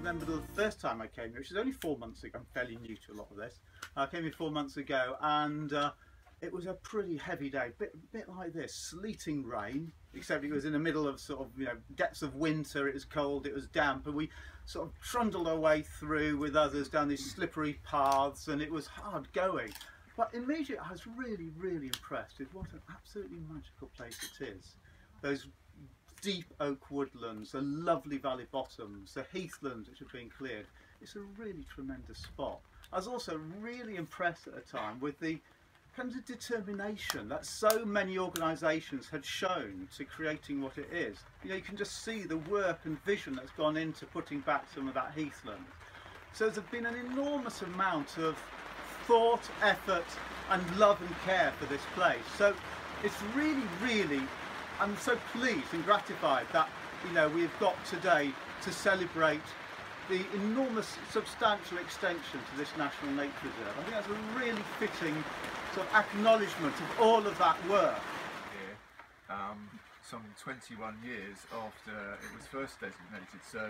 remember the first time I came here, which was only 4 months ago. I'm fairly new to a lot of this. I came here 4 months ago, and it was a pretty heavy day, bit like this, sleeting rain, except it was in the middle of sort of, you know, depths of winter. It was cold, it was damp, and we sort of trundled our way through with others down these slippery paths, and it was hard going. But immediately I was really, really impressed with what an absolutely magical place it is. Those deep oak woodlands, the lovely valley bottoms, the heathlands which have been cleared. It's a really tremendous spot. I was also really impressed at the time with the kind of determination that so many organisations had shown to creating what it is. You know, you can just see the work and vision that's gone into putting back some of that heathland. So there's been an enormous amount of thought, effort and love and care for this place. So it's really, really, I'm so pleased and gratified that, you know, we've got today to celebrate the enormous substantial extension to this National Nature Reserve. I think that's a really fitting sort of acknowledgement of all of that work. Here, some 21 years after it was first designated, so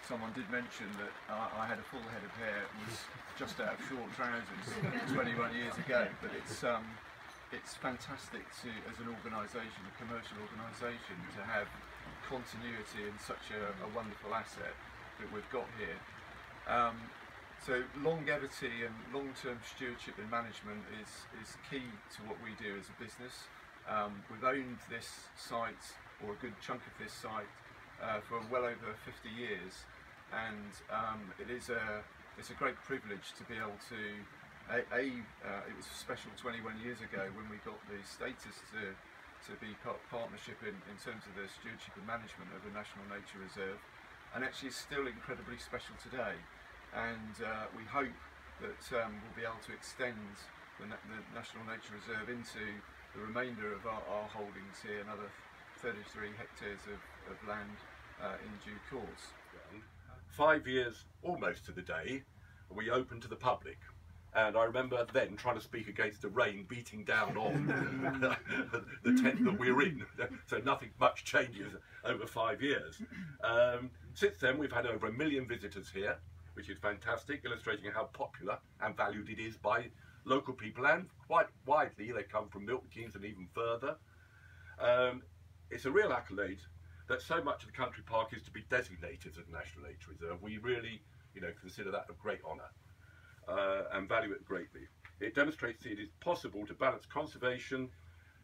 someone did mention that I had a full head of hair. It was just out of short trousers 21 years ago, but it's fantastic to, as an organisation, a commercial organisation, to have continuity in such a wonderful asset that we've got here. So longevity and long-term stewardship and management is key to what we do as a business. We've owned this site, or a good chunk of this site, for well over 50 years, and it's a great privilege to be able to. It was special 21 years ago when we got the status to be partnership in terms of the stewardship and management of the National Nature Reserve, and actually it's still incredibly special today. And we hope that we'll be able to extend the National Nature Reserve into the remainder of our holdings here, another 33 hectares of land in due course. 5 years, almost to the day, we opened to the public. And I remember then trying to speak against the rain beating down on the tent that we're in. So nothing much changes over 5 years. Since then, we've had over 1 million visitors here, which is fantastic, illustrating how popular and valued it is by local people, and quite widely. They come from Milton Keynes and even further. It's a real accolade that so much of the country park is to be designated as a National Nature Reserve. We really, you know, consider that a great honour. And value it greatly. It demonstrates that it is possible to balance conservation,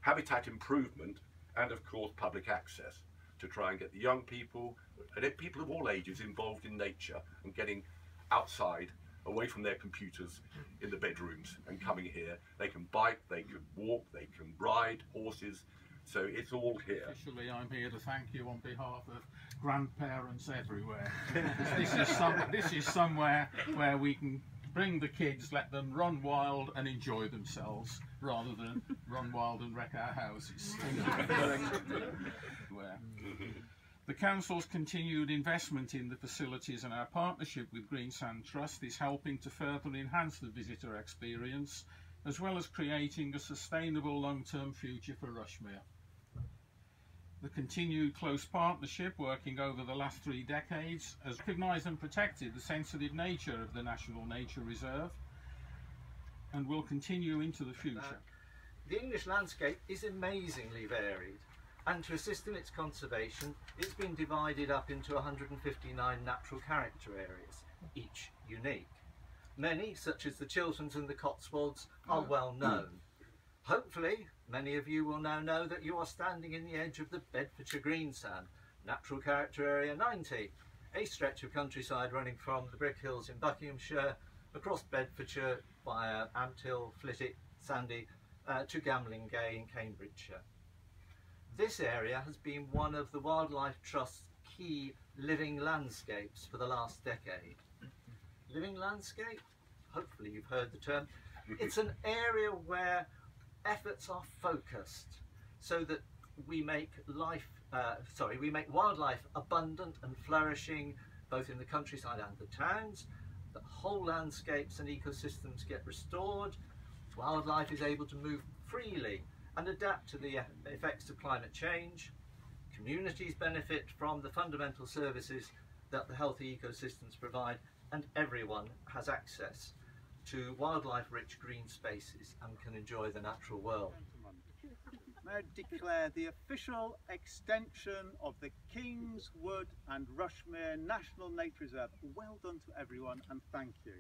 habitat improvement, and of course public access, to try and get the young people and people of all ages involved in nature and getting outside, away from their computers in the bedrooms, and coming here. They can bike, they can walk, they can ride horses, so it's all here. Officially, I'm here to thank you on behalf of grandparents everywhere. This is somewhere where we can bring the kids, let them run wild and enjoy themselves, rather than run wild and wreck our houses. The Council's continued investment in the facilities and our partnership with Greensand Trust is helping to further enhance the visitor experience, as well as creating a sustainable long-term future for Rushmere. The continued close partnership, working over the last 3 decades, has recognised and protected the sensitive nature of the National Nature Reserve, and will continue into the future. The English landscape is amazingly varied, and to assist in its conservation, it's been divided up into 159 natural character areas, each unique. Many, such as the Chilterns and the Cotswolds, are well known. Hopefully, many of you will now know that you are standing in the edge of the Bedfordshire Greensand, Natural Character Area 90, a stretch of countryside running from the Brick Hills in Buckinghamshire, across Bedfordshire via Ampthill, Flitwick, Sandy, to Gamling Gay in Cambridgeshire. This area has been one of the Wildlife Trust's key living landscapes for the last decade. Living landscape? Hopefully you've heard the term. It's an area where efforts are focused so that we make wildlife abundant and flourishing, both in the countryside and the towns. The whole landscapes and ecosystems get restored. Wildlife is able to move freely and adapt to the effects of climate change. Communities benefit from the fundamental services that the healthy ecosystems provide, and everyone has access to wildlife-rich green spaces and can enjoy the natural world. May I declare the official extension of the Kingswood and Rushmere National Nature Reserve. Well done to everyone, and thank you.